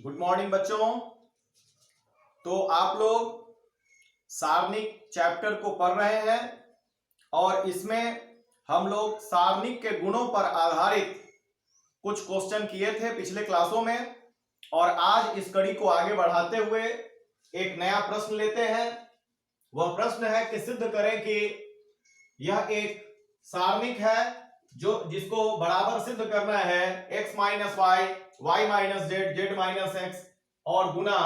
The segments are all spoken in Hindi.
गुड मॉर्निंग बच्चों। तो आप लोग सारणिक चैप्टर को पढ़ रहे हैं और इसमें हम लोग सारणिक के गुणों पर आधारित कुछ क्वेश्चन किए थे पिछले क्लासों में, और आज इस कड़ी को आगे बढ़ाते हुए एक नया प्रश्न लेते हैं। वह प्रश्न है कि सिद्ध करें कि यह एक सारणिक है जिसको बराबर सिद्ध करना है x minus Y, Y minus Z, Z minus x और गुना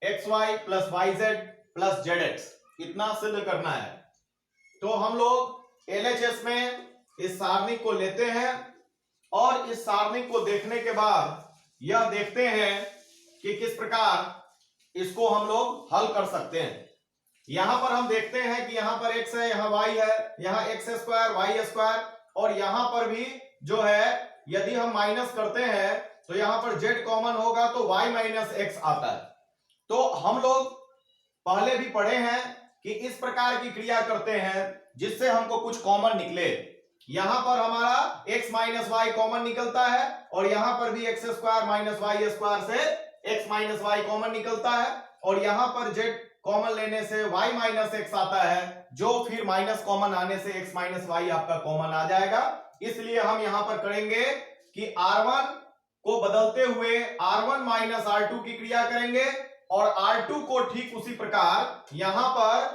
X Y plus Y Z plus Z X, इतना सिद्ध करना है। तो हम लोग एलएचएस में इस सारणिक को लेते हैं और इस सारणिक को देखने के बाद यह देखते हैं कि किस प्रकार इसको हम लोग हल कर सकते हैं। यहां पर हम देखते हैं कि यहां पर x है, यहां y है, यहां x स्क्वायर वाई स्क्वायर, और यहां पर भी जो है यदि हम माइनस करते हैं तो यहां पर z कॉमन होगा तो y माइनस x आता है। तो हम लोग पहले भी पढ़े हैं कि इस प्रकार की क्रिया करते हैं जिससे हमको कुछ कॉमन निकले। यहां पर हमारा x माइनस वाई कॉमन निकलता है और यहां पर भी x square minus Y square से x माइनस वाई कॉमन निकलता है, और यहां पर z कॉमन लेने से y माइनस एक्स आता है, जो फिर माइनस कॉमन आने से x माइनस वाई आपका कॉमन आ जाएगा। इसलिए हम यहां पर करेंगे कि R1 को बदलते हुए R1 माइनस R2 की क्रिया करेंगे और R2 को ठीक उसी प्रकार यहां पर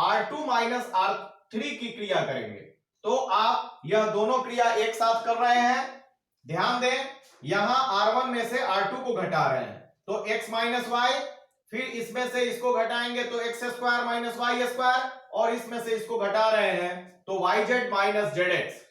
R2 माइनस R3 की क्रिया करेंगे। तो आप यह दोनों क्रिया एक साथ कर रहे हैं। ध्यान दें, यहां R1 में से R2 को घटा रहे हैं तो x माइनस वाई, फिर इसमें से इसको घटाएंगे तो X square minus Y square, और इसमें से इसको घटा रहे हैं तो Y Z minus Z X.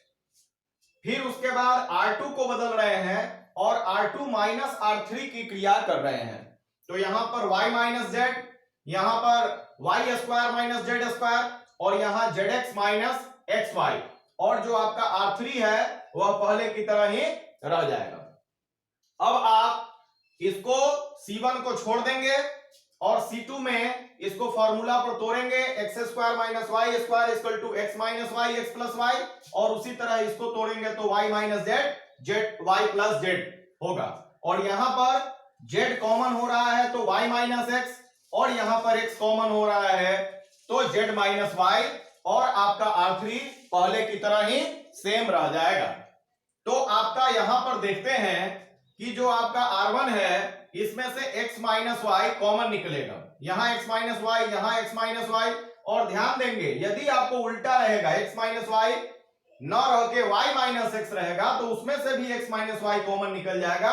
फिर उसके बाद R2 को बदल रहे हैं और R2 माइनस R3 की क्रिया कर रहे हैं। तो यहां पर y माइनस जेड, यहां पर Y square minus Z square, और यहां Z X minus x Y, और जो आपका R3 है वह पहले की तरह ही रह जाएगा। अब आप इसको C1 को छोड़ देंगे और C2 में इसको फॉर्मूला पर तोड़ेंगे, x square minus Y square equal to x minus y x plus y, और उसी तरह इसको तोड़ेंगे तो y minus Z, z y plus z होगा। और यहां पर z कॉमन हो रहा है तो y माइनस एक्स, और यहां पर x कॉमन हो रहा है तो z माइनस वाई, और आपका R3 पहले की तरह ही सेम रह जाएगा। तो आपका यहां पर देखते हैं कि जो आपका R1 है इसमें से x माइनस वाई कॉमन निकलेगा, यहां x माइनस वाई, यहां x माइनस वाई, और ध्यान देंगे यदि आपको उल्टा रहेगा x माइनस वाई न रह के y माइनस एक्स रहेगा तो उसमें से भी x माइनस वाई कॉमन निकल जाएगा।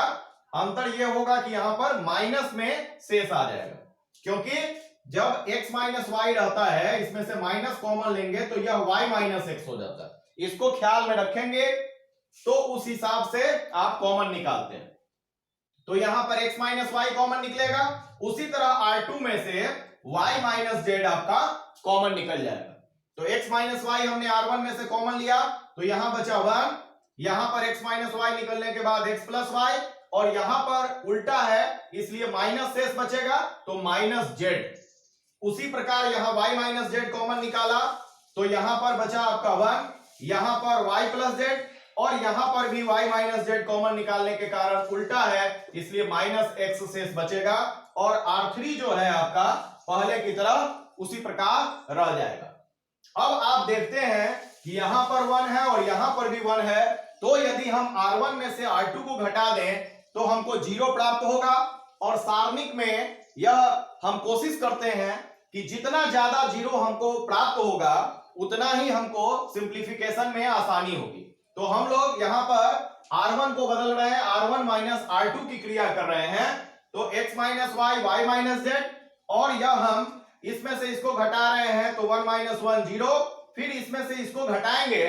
अंतर यह होगा कि यहां पर माइनस में शेष आ जाएगा, क्योंकि जब x माइनस वाई रहता है इसमें से माइनस कॉमन लेंगे तो यह y माइनस एक्स हो जाता है। इसको ख्याल में रखेंगे तो उस हिसाब से आप कॉमन निकालते हैं। तो यहां पर x माइनस वाई कॉमन निकलेगा, उसी तरह R2 में से y माइनस जेड आपका कॉमन निकल जाएगा। तो x माइनस वाई हमने R1 में से कॉमन लिया तो यहां बचा 1, यहां पर x माइनस वाई निकलने के बाद x प्लस वाई, और यहां पर उल्टा है इसलिए माइनस शेष बचेगा तो माइनस जेड। उसी प्रकार यहां y माइनस जेड कॉमन निकाला तो यहां पर बचा आपका 1, यहां पर y प्लस जेड, और यहां पर भी y माइनस जेड कॉमन निकालने के कारण उल्टा है इसलिए माइनस एक्स शेष बचेगा, और R3 जो है आपका पहले की तरह उसी प्रकार रह जाएगा। अब आप देखते हैं कि यहां पर 1 है और यहां पर भी 1 है, तो यदि हम R1 में से R2 को घटा दें तो हमको 0 प्राप्त होगा। और सारणिक में यह हम कोशिश करते हैं कि जितना ज्यादा 0 हमको प्राप्त होगा उतना ही हमको सिंप्लीफिकेशन में आसानी होगी। तो हम लोग यहां पर R1 को बदल रहे हैं, R1 माइनस R2 की क्रिया कर रहे हैं, तो x minus Y, Y minus z, और यह हम इसमें से इसको घटा रहे हैं तो 1 माइनस 1 0, फिर इसमें से इसको घटाएंगे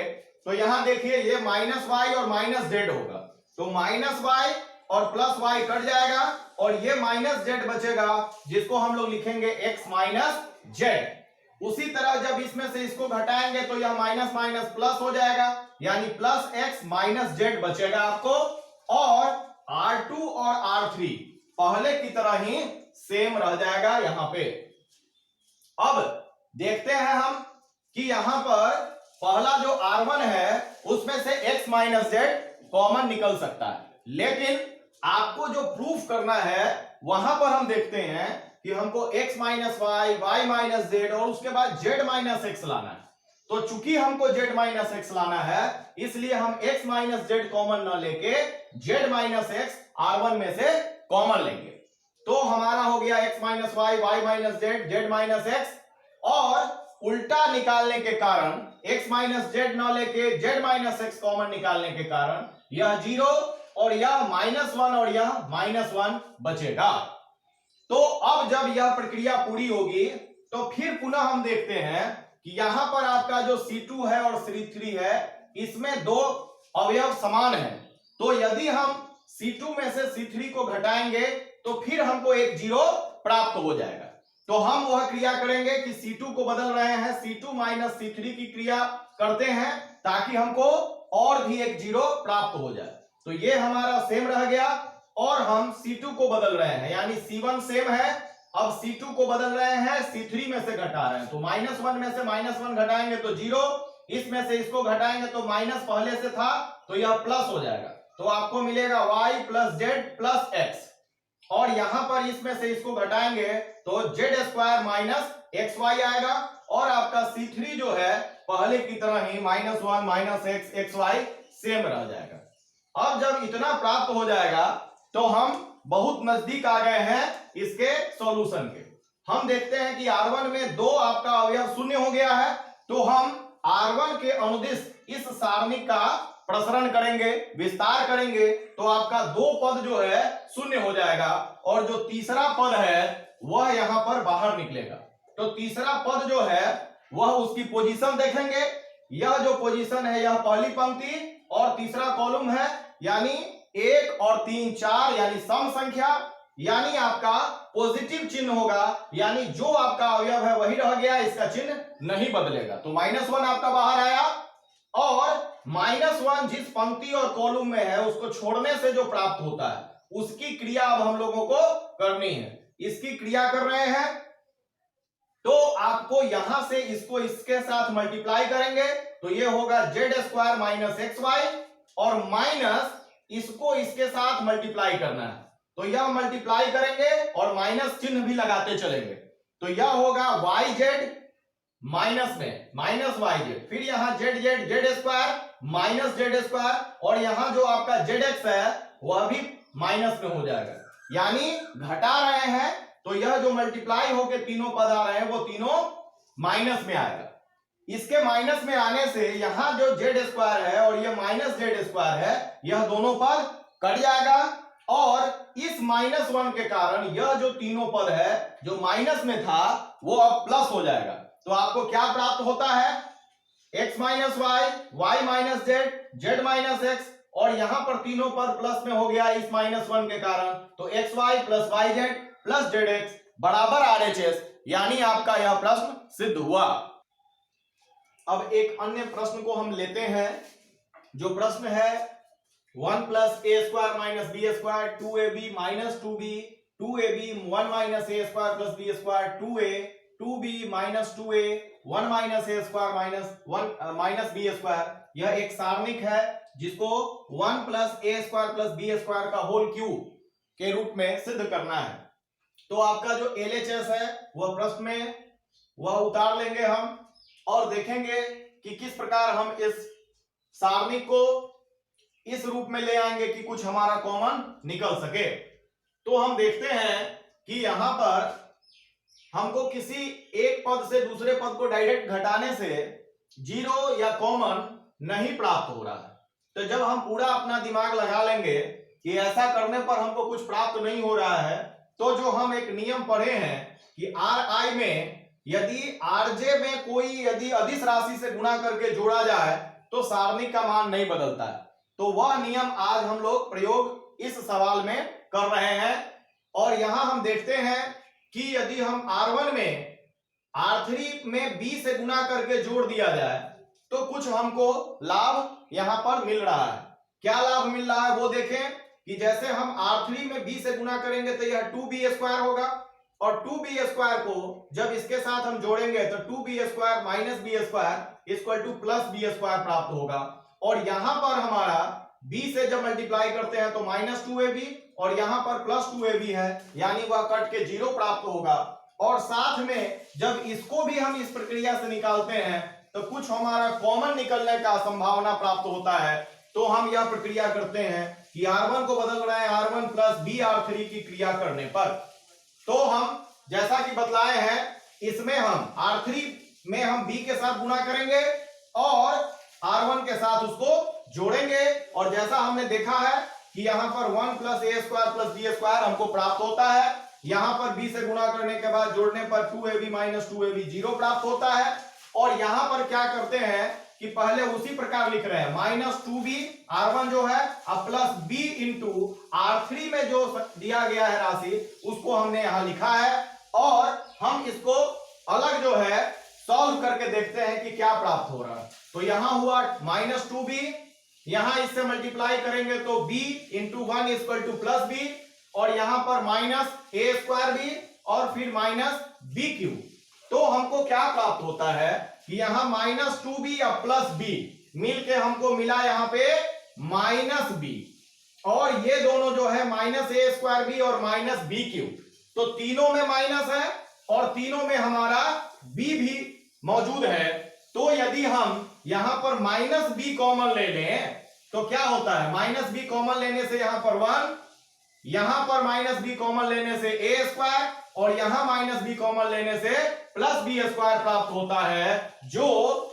तो यहां देखिए ये माइनस वाई और माइनस जेड होगा, तो माइनस वाई और प्लस वाई कट जाएगा और ये माइनस जेड बचेगा जिसको हम लोग लिखेंगे x माइनस जेड। उसी तरह जब इसमें से इसको घटाएंगे तो यह माइनस माइनस प्लस हो जाएगा, यानी प्लस x माइनस जेड बचेगा आपको, और R2 और R3 पहले की तरह ही सेम रह जाएगा यहां पे। अब देखते हैं हम कि यहां पर पहला जो R1 है उसमें से x माइनस जेड कॉमन निकल सकता है, लेकिन आपको जो प्रूफ करना है वहां पर हम देखते हैं कि हमको x minus Y, Y minus z और उसके बाद z माइनस एक्स लाना है। तो चूंकि हमको z माइनस एक्स लाना है इसलिए हम x माइनस जेड कॉमन न लेके z माइनस एक्स R1 में से कॉमन लेंगे। तो हमारा हो गया x minus Y, Y minus z, z minus x, और उल्टा निकालने के कारण x माइनस जेड न लेके z माइनस एक्स कॉमन निकालने के कारण यह 0 और यह -1 और यह -1 बचेगा। तो अब जब यह प्रक्रिया पूरी होगी तो फिर पुनः हम देखते हैं कि यहां पर आपका जो C2 है और C3 है इसमें दो अवयव समान है। तो यदि हम C2 में से C3 को घटाएंगे तो फिर हमको एक 0 प्राप्त हो जाएगा। तो हम वह क्रिया करेंगे कि C2 को बदल रहे हैं, C2 माइनस C3 की क्रिया करते हैं ताकि हमको और भी एक 0 प्राप्त हो जाए। तो ये हमारा सेम रह गया और हम C2 को बदल रहे हैं, यानी C1 सेम है, अब C2 को बदल रहे हैं, C3 में से घटा रहे हैं। तो -1 में से -1 घटाएंगे तो 0, इसमें से इसको घटाएंगे तो माइनस पहले से था तो यह प्लस हो जाएगा। तो आपको मिलेगा y plus z plus x, और यहां पर इसमें से इसको घटाएंगे तो z square minus x y आएगा, और आपका C3 जो है पहले की तरह ही -1 minus x x y same रह जाएगा। अब जब इतना प्राप्त हो जाएगा तो हम बहुत नजदीक आ गए हैं इसके सॉल्यूशन के। हम देखते हैं कि R1 में 2 आपका अवयव शून्य हो गया है, तो हम R1 के अनुदिश इस सारणी का प्रसरण करेंगे, विस्तार करेंगे, तो आपका 2 पद जो है शून्य हो जाएगा और जो तीसरा पद है वह यहां पर बाहर निकलेगा। तो तीसरा पद जो है वह उसकी पोजीशन देखेंगे, यह जो पोजीशन है यह पहली पंक्ति और तीसरा कॉलम है, यानी 1 और 3 4, यानी सम संख्या, यानी आपका पॉजिटिव चिन्ह होगा, यानी जो आपका अवयव है वही रह गया, इसका चिन्ह नहीं बदलेगा। तो -1 आपका बाहर आया, और -1 जिस पंक्ति और कॉलम में है उसको छोड़ने से जो प्राप्त होता है उसकी क्रिया अब हम लोगों को करनी है। इसकी क्रिया कर रहे हैं तो आपको यहां से इसको इसके साथ मल्टीप्लाई करेंगे तो ये होगा z square minus x Y, और माइनस इसको इसके साथ मल्टीप्लाई करना है तो यह मल्टीप्लाई करेंगे और माइनस चिन्ह भी लगाते चलेंगे। तो यह होगा वाई जेड माइनस में माइनस वाई जेड, फिर यहां Z Z Z square minus Z square, और यहां जो आपका जेड एक्स है वह भी माइनस में हो जाएगा, यानी घटा रहे हैं तो यह जो मल्टीप्लाई होके तीनों पद आ रहे हैं वो तीनों माइनस में आएगा। इसके माइनस में आने से यहां जो जेड स्क्वायर है और ये माइनस जेड स्क्वायर है यह दोनों पद कट जाएगा, और इस -1 के कारण यह जो तीनों पद है जो माइनस में था वो अब प्लस हो जाएगा। तो आपको क्या प्राप्त होता है, x minus Y, Y minus Z, Z minus x, और यहां पर तीनों पद प्लस में हो गया इस -1 के कारण, तो x Y plus Y Z plus Z x बराबर RHS, यानी आपका यह प्रश्न सिद्ध हुआ। अब एक अन्य प्रश्न को हम लेते हैं, जो प्रश्न है 1 plus A square minus B square 2ab minus 2b 2ab 1 minus A square plus B square 2a 2b minus 2a 1 minus A square minus B square. यह एक सारणिक है जिसको 1 plus A square plus B square का होल क्यूब के रूप में सिद्ध करना है। तो आपका जो LHS है वह प्रश्न में वह उतार लेंगे हम, और देखेंगे कि किस प्रकार हम इस सारणिक को इस रूप में ले आएंगे कि कुछ हमारा कॉमन निकल सके। तो हम देखते हैं कि यहां पर हमको किसी एक पद से दूसरे पद को डायरेक्ट घटाने से 0 या कॉमन नहीं प्राप्त हो रहा है। तो जब हम पूरा अपना दिमाग लगा लेंगे कि ऐसा करने पर हमको कुछ प्राप्त नहीं हो रहा है, तो जो हम एक नियम पढ़े हैं कि Ri में यदि Rj में कोई यदि अदिश राशि से गुणा करके जोड़ा जाए तो सारणी का मान नहीं बदलता है। तो वह नियम आज हम लोग प्रयोग इस सवाल में कर रहे हैं, और यहां हम देखते हैं कि यदि हम R1 में R3 में B से गुणा करके जोड़ दिया जाए तो कुछ हमको लाभ यहां पर मिल रहा है। क्या लाभ मिल रहा है वो देखें कि जैसे हम R3 में B से गुणा करेंगे तो यह 2b स्क्वायर होगा, और 2b स्क्वायर को जब इसके साथ हम जोड़ेंगे तो 2b square minus B square equal to plus B square प्राप्त होगा, और यहां पर हमारा b से जब मल्टीप्लाई करते हैं तो -2ab और यहाँ पर प्लस 2ab है, यानी वह कट के 0 प्राप्त होगा। और साथ में जब इसको भी हम इस प्रक्रिया से निकालते हैं तो कुछ हमारा कॉमन निकलने का संभावना प्राप्त होता है। तो हम यह प्रक्रिया करते हैं कि R1 को बदल रहे हैं R1 प्लस Br3 की क्रिया करने पर। तो हम जैसा कि बतलाए हैं, इसमें हम R3 में हम B के साथ गुणा करेंगे और R1 के साथ उसको जोड़ेंगे। और जैसा हमने देखा है कि यहाँ पर 1 plus A square plus B square हमको प्राप्त होता है। यहाँ पर B से गुणा करने के बाद जोड़ने पर 2ab माइनस 2ab 0 प्राप्त होता है। और यहाँ पर क्या करते हैं कि पहले उसी प्रकार लिख रहे हैं, माइनस 2b R1 जो है अब प्लस b इंटू R3 में जो दिया गया है राशि उसको हमने यहाँ लिखा है। और हम इसको अलग जो है सॉल्व करके देखते हैं कि क्या प्राप्त हो रहा है। तो यहाँ हुआ माइनस 2b, यहाँ इससे मल्टीप्लाई करेंगे तो b into 1 equal to plus b, और यहाँ पर माइनस ए स्क्वायर b और फिर माइनस बी क्यूब। तो हमको क्या प्राप्त होता है कि यहाँ माइनस 2b या प्लस b मिलके हमको मिला यहाँ पे माइनस b, और ये दोनों जो है माइनस ए स्क्वायर b और माइनस बी क्यूब। तो तीनों में माइनस है और तीनों में हमारा b भी मौजूद है। तो यदि हम यहाँ पर माइनस b कॉमन ले लें तो क्या होता है, माइनस b कॉमन लेने से यहाँ पर 1, यहां पर माइनस b कॉमन लेने से ए स्क्वायर, और यहां माइनस b कॉमन लेने से प्लस बी स्क्वायर प्राप्त होता है। जो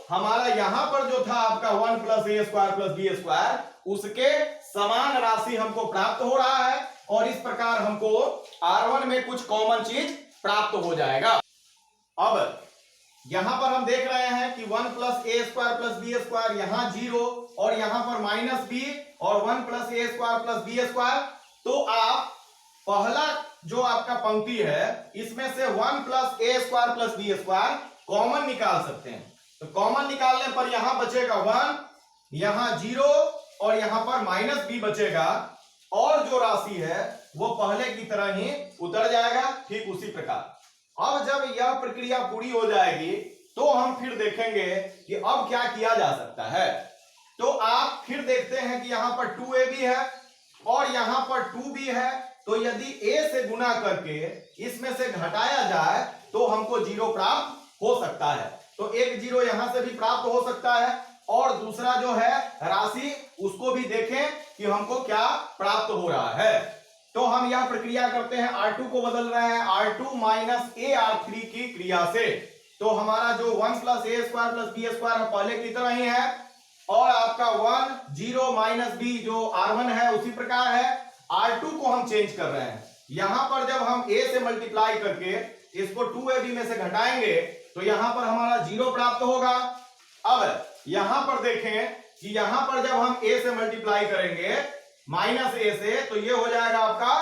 हमारा यहां पर जो था आपका 1 plus A square plus B square, उसके समान राशि हमको प्राप्त हो रहा है। और इस प्रकार हमको R1 में कुछ कॉमन चीज प्राप्त हो जाएगा। अब यहां पर हम देख रहे हैं कि 1 plus A square plus B square यहाँ 0, और यहां पर माइनस b और 1 plus A square plus B square. तो आप पहला जो आपका पंक्ति है इसमें से 1 plus A square plus B square common निकाल सकते हैं। तो कॉमन निकालने पर यहां बचेगा 1, यहां 0 और यहां पर माइनस b बचेगा, और जो राशि है वो पहले की तरह ही उतर जाएगा, ठीक उसी प्रकार। अब जब यह प्रक्रिया पूरी हो जाएगी तो हम फिर देखेंगे कि अब क्या किया जा सकता है। तो आप फिर देखते हैं कि यहां पर 2ab है और यहां पर 2b है। तो यदि a से गुना करके इसमें से घटाया जाए तो हमको 0 प्राप्त हो सकता है। तो एक 0 यहां से भी प्राप्त हो सकता है, और दूसरा जो है राशि उसको भी देखें कि हमको क्या प्राप्त हो रहा है। तो हम यह प्रक्रिया करते हैं, R2 को बदल रहे हैं R2 माइनस ए R3 की क्रिया से। तो हमारा जो 1 plus A square plus B square पहले की तरह ही है, और आपका 1 0 माइनस बी जो R1 है उसी प्रकार है। R2 को हम चेंज कर रहे हैं, यहां पर जब हम a से मल्टीप्लाई करके इसको 2ab में से घटाएंगे तो यहां पर हमारा 0 प्राप्त होगा। अब यहां पर देखें कि यहां पर जब हम a से मल्टीप्लाई करेंगे माइनस a से, तो ये हो जाएगा आपका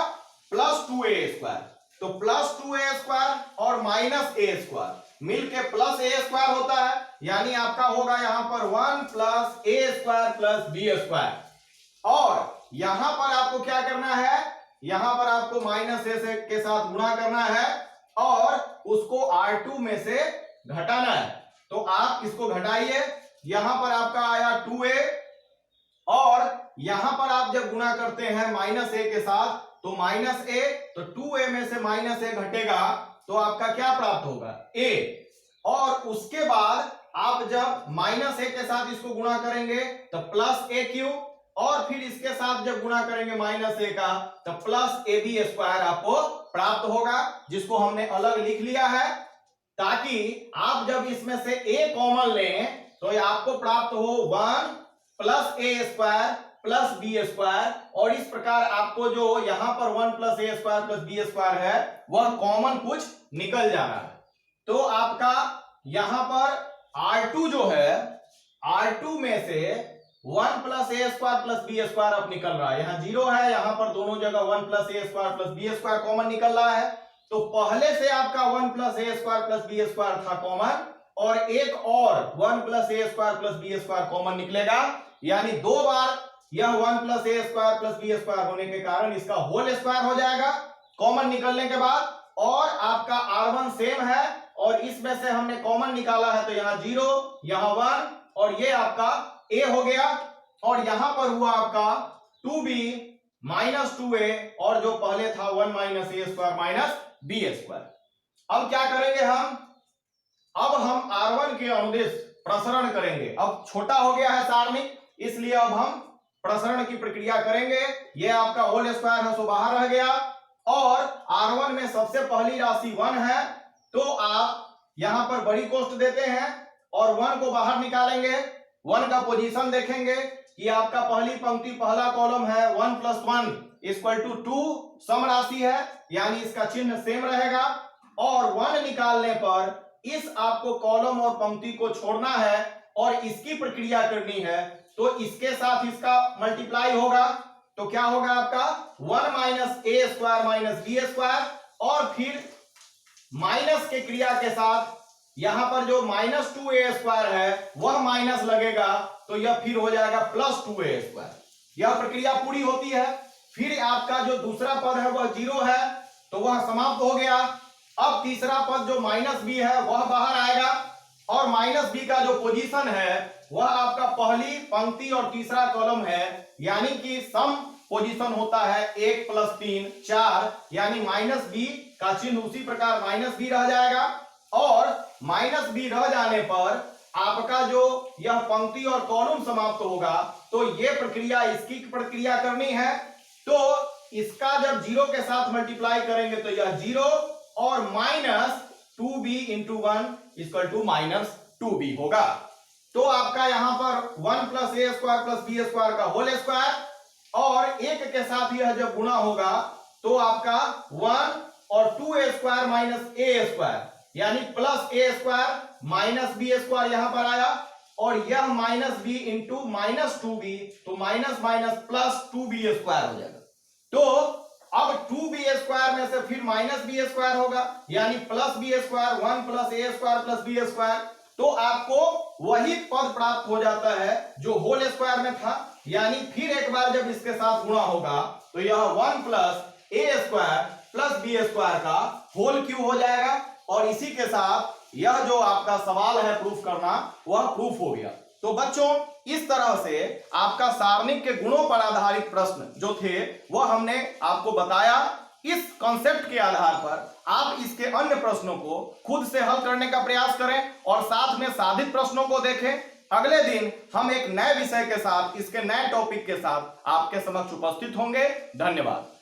प्लस 2a स्क्वायर। तो प्लस 2a स्क्वायर और माइनस a स्क्वायर मिलके प्लस a स्क्वायर होता है, यानी आपका होगा यहां पर 1 plus a square plus b square. और यहां पर आपको क्या करना है, यहां पर आपको माइनस a से के साथ गुणा करना है और उसको R2 में से घटाना है। तो आप इसको घटाइए, यहां पर आपका आया 2a, और यहां पर आप जब गुणा करते हैं माइनस a के साथ तो माइनस a, तो 2a में से माइनस a घटेगा तो आपका क्या प्राप्त होगा, a। और उसके बाद आप जब माइनस a के साथ इसको गुणा करेंगे तो प्लस a क्यूब, और फिर इसके साथ जब गुणा करेंगे माइनस a का तो प्लस ab स्क्वायर आपको प्राप्त होगा, जिसको हमने अलग लिख लिया है ताकि आप जब इसमें से a कॉमन लें तो आपको प्राप्त हो 1 plus A square plus B square. और इस प्रकार आपको जो यहां पर 1 plus A square plus B square है वह कॉमन कुछ निकल जा रहा है। तो आपका यहां पर R2 जो है, R2 में से 1 plus A square plus B square अब निकल रहा है, यहाँ 0 है, यहां पर दोनों जगह 1 plus A square plus B square common निकल रहा है। तो पहले से आपका 1 plus A square plus B square था कॉमन, और एक और 1 plus A square plus B square common निकलेगा, यानी 2 बार यह 1 plus A square plus B square होने के कारण इसका होल स्क्वायर हो जाएगा कॉमन निकलने के बाद। और आपका R1 सेम है, और इसमें से हमने कॉमन निकाला है तो यहाँ 0 यहाँ 1, और ये आपका a हो गया। और यहां पर हुआ आपका 2b -2a और जो पहले था 1 - a² - b²। अब क्या करेंगे अब हम r1 के अनुदिश प्रसरण करेंगे। अब छोटा हो गया है सारणिक, इसलिए अब हम प्रसरण की प्रक्रिया करेंगे। यह आपका होल स्क्वायर है, सो बाहर रह गया। और r1 में सबसे पहली राशि 1 है, तो आप यहां पर बड़ी कोष्ठ देते हैं और 1 को बाहर निकालेंगे। 1 का पोजीशन देखेंगे कि आपका पहली पंक्ति पहला कॉलम है 1 + 1 = 2, सम राशि है, यानी इसका चिन्ह सेम रहेगा। और 1 निकालने पर इस आपको कॉलम और पंक्ति को छोड़ना है और इसकी प्रक्रिया करनी है, तो इसके साथ इसका मल्टीप्लाई होगा। तो क्या होगा आपका 1 - a² - b², और फिर माइनस के क्रिया के साथ यहां पर जो -2a² है वह माइनस लगेगा, तो यह फिर हो जाएगा +2a²। यह प्रक्रिया पूरी होती है। फिर आपका जो दूसरा पद है वह 0 है, तो वह समाप्त हो गया। अब तीसरा पद जो -b है वह बाहर आएगा, और -b का जो पोजीशन है वह आपका पहली पंक्ति और तीसरा कॉलम है, यानी कि सम पोजीशन होता है 1 + 3 4, यानी -b का चिन्ह उसी प्रकार -b रह जाएगा। और -b रह जाने पर आपका जो यह पंक्ति और कॉलम समाप्त होगा, तो ये प्रक्रिया इसकी प्रक्रिया करनी है। तो इसका जब 0 के साथ मल्टीप्लाई करेंगे तो यह 0 और -2b × 1 = -2b होगा। तो आपका यहां पर 1 + a² + b² का होल स्क्वायर, और 1 के साथ यह जब गुणा होगा तो आपका 1 और 2a² - a², यानी +a² - b² यहां पर आया, और यह -b × -2b, तो +-++2b² हो जाएगा। तो अब 2b² में से फिर -b² होगा, यानी +b², 1 + a² + b²। तो आपको वही पद प्राप्त हो जाता है जो होल स्क्वायर में था, यानी फिर एक बार जब इसके साथ गुणा होगा तो यह 1 + a² + b² का होल क्यूब हो जाएगा। और इसी के साथ यह जो आपका सवाल है प्रूफ करना, वह प्रूफ हो गया। तो बच्चों, इस तरह से आपका सारणिक के गुणों पर आधारित प्रश्न जो थे वह हमने आपको बताया। इस कॉन्सेप्ट के आधार पर आप इसके अन्य प्रश्नों को खुद से हल करने का प्रयास करें और साथ में साधित प्रश्नों को देखें। अगले दिन हम एक नए विषय के साथ, इसके नए टॉपिक के साथ आपके समक्ष उपस्थित होंगे। धन्यवाद।